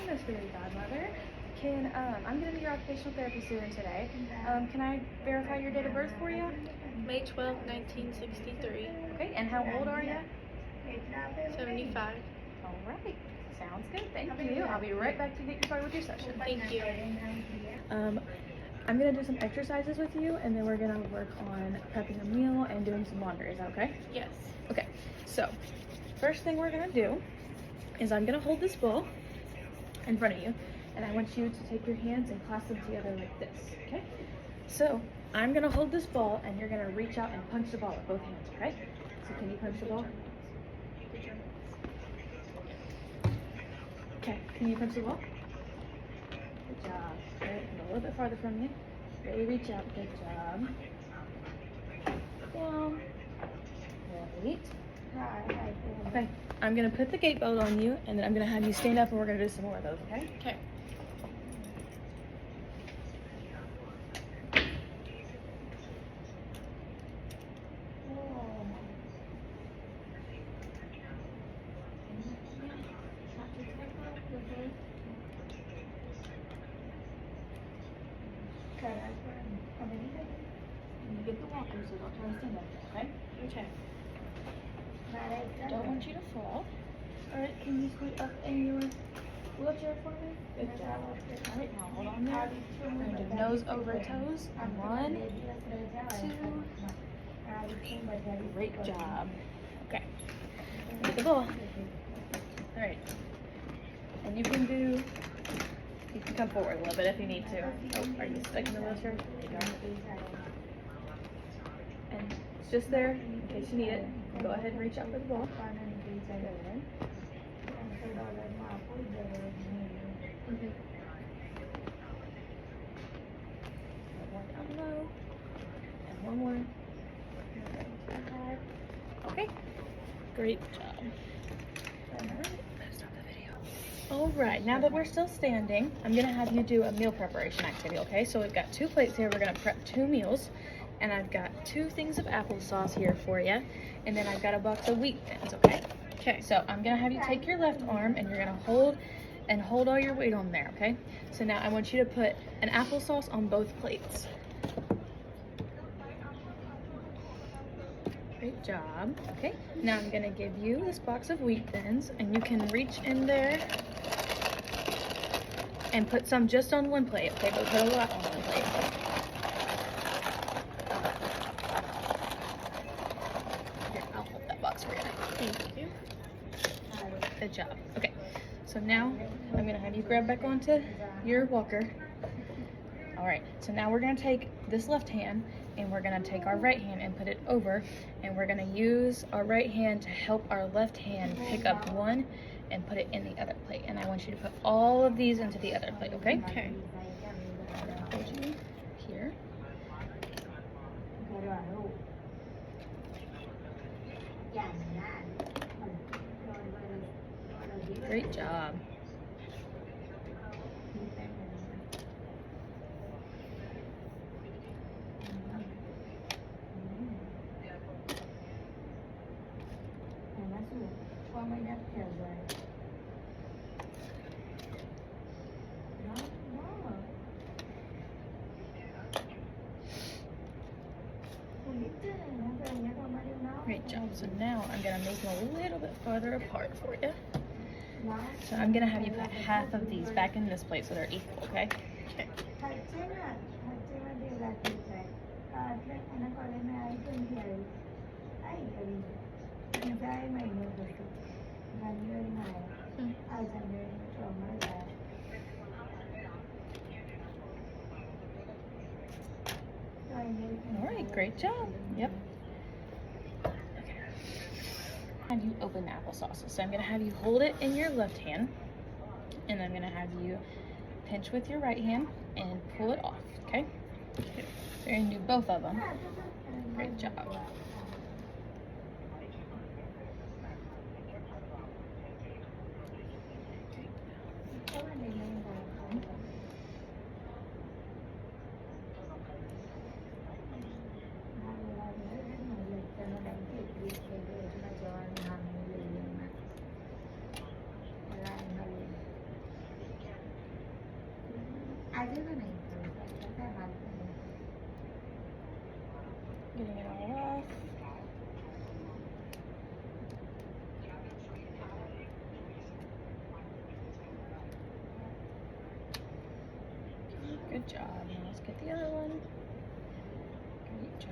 Miss Fairy Godmother. I'm going to be your occupational therapy student today. Can I verify your date of birth for you? May 12, 1963. Okay, and how old are you? 75. All right, sounds good. Thank you. I'll be right back to get you started with your session. Thank you. I'm going to do some exercises with you, and then we're going to work on prepping a meal and doing some laundry. Is that okay? Yes. Okay, so first thing we're going to do is I'm going to hold this ball in front of you, and I want you to take your hands and clasp them together like this, okay? So I'm going to hold this ball, and you're going to reach out and punch the ball with both hands, okay? So can you punch the ball? Okay, can you punch the ball? Good job. Right, a little bit farther from you. Really reach out. Good job. Down. Great. Okay, I'm gonna put the gate belt on you, and then I'm gonna have you stand up, and we're gonna do some more of those. Okay? Okay. You get the walker, so don't try to stand up, okay? Okay. Don't want you to fall. Alright, can you scoot up in your wheelchair for me? Good job. Alright, now hold on there. We're gonna do nose over toes. 1, 2. Great job. Okay. Get the ball. Alright. And you can come forward a little bit if you need to. Oh, are you stuck in the wheelchair? There you go. And it's just there in case you need it. Go ahead and reach out for the ball. Good. One down low. And one more. Okay. Great job. Stop the video. Alright, now that we're still standing, I'm going to have you do a meal preparation activity, okay? So we've got 2 plates here. We're going to prep 2 meals. And I've got 2 things of applesauce here for you. And then I've got a box of wheat thins, okay? Okay, so I'm going to have you take your left arm, and you're going to hold all your weight on there, okay? So now I want you to put an applesauce on both plates. Great job. Okay, now I'm going to give you this box of wheat thins, and you can reach in there and put some just on one plate, okay? But put a lot on one plate. Here, I'll hold that box for you. Thank you. Good job. Okay, so now I'm going to have you grab back onto your walker. All right, so now we're going to take this left hand, and we're going to take our right hand and put it over, and we're going to use our right hand to help our left hand pick up one and put it in the other plate. And I want you to put all of these into the other plate, okay? Okay. Hold you here. Great job. Great job. So now I'm going to move them a little bit farther apart for you. So I'm going to have you put half of these back in this plate so they're equal, okay? Okay. All right, great job. Yep. Okay. Have you open the applesauce. So I'm going to have you hold it in your left hand, and I'm going to have you pinch with your right hand and pull it off, okay? So you're going to do both of them. Great job. Getting it all off. Good job. Now let's get the other one. Great job.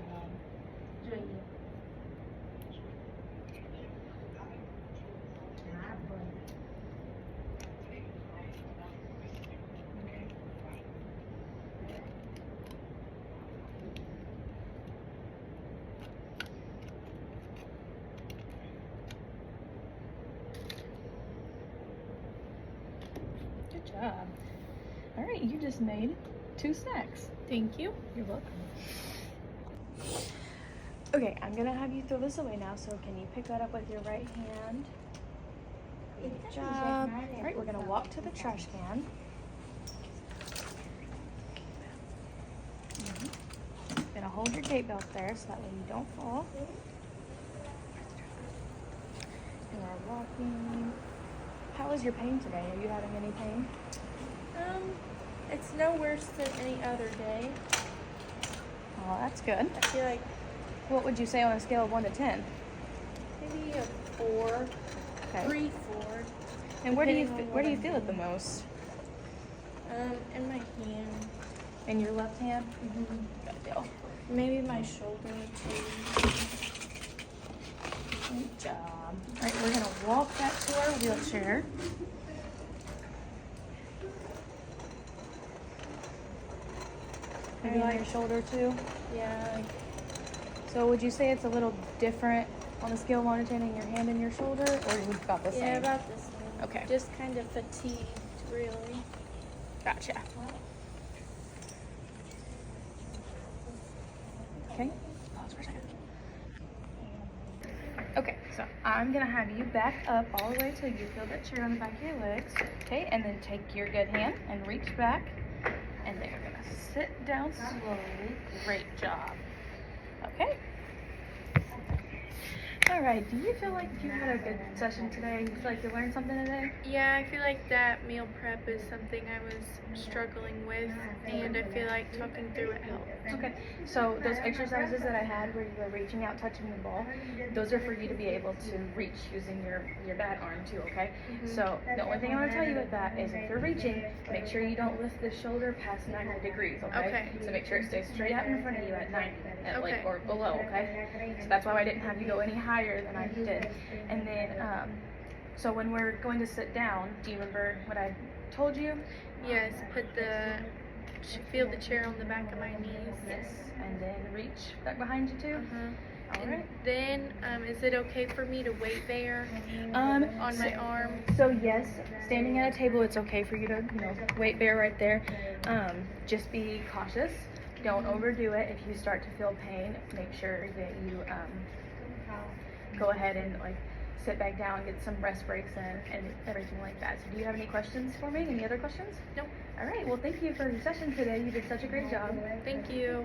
Good job. All right, you just made 2 snacks. Thank you. You're welcome. Okay, I'm gonna have you throw this away now, so can you pick that up with your right hand? Good job. All right, we're gonna walk to the trash can. Gonna hold your gate belt there so that way you don't fall. And we're walking. How is your pain today? Are you having any pain? It's no worse than any other day. Oh, that's good. I feel like What would you say on a scale of 1 to 10? maybe a 4, Okay. 3, 4. And where do you depending on where do what you I'm feel it the doing. most? In my hand. In your left hand? Mm-hmm. Good deal. Maybe my shoulder too. Good job. All right, we're gonna walk back to our wheelchair. Maybe on your shoulder too. Yeah, like, So would you say it's a little different on a scale of 1 to 10 in your hand and your shoulder, or you've got the same? yeah, about the same. Okay. Just kind of fatigued, really. Gotcha. Okay. Pause for a second. Okay, so I'm gonna have you back up all the way till you feel that chair on the back of your legs. Okay, and then take your good hand and reach back. And then you're gonna sit down slowly. Great job. Okay. All right, do you feel like you had a good session today? You feel like you learned something today? Yeah, I feel like that meal prep is something I was struggling with, and I feel like talking through it helped. Okay, so those exercises that I had where you were reaching out, touching the ball, those are for you to be able to reach using your bad arm too, okay? So the only thing I want to tell you with that is if you're reaching, make sure you don't lift the shoulder past 90 degrees, okay? Okay. So make sure it stays straight out in front of you at 90, Okay. or below, okay? So that's why I didn't have you go any higher than I did. And then, so when we're going to sit down, do you remember what I told you? Yes, feel the chair on the back of my knees. Yes. And then reach back behind you too. All And right. then, is it okay for me to wait there On on my arm? So yes, standing at a table, it's okay for you to, weight bear right there. Just be cautious. Don't overdo it. If you start to feel pain, make sure that you go ahead and sit back down, get some rest breaks in, and everything like that. So do you have any questions for me? Any other questions? No. All right. Well, thank you for your session today. You did such a great job. Thank you.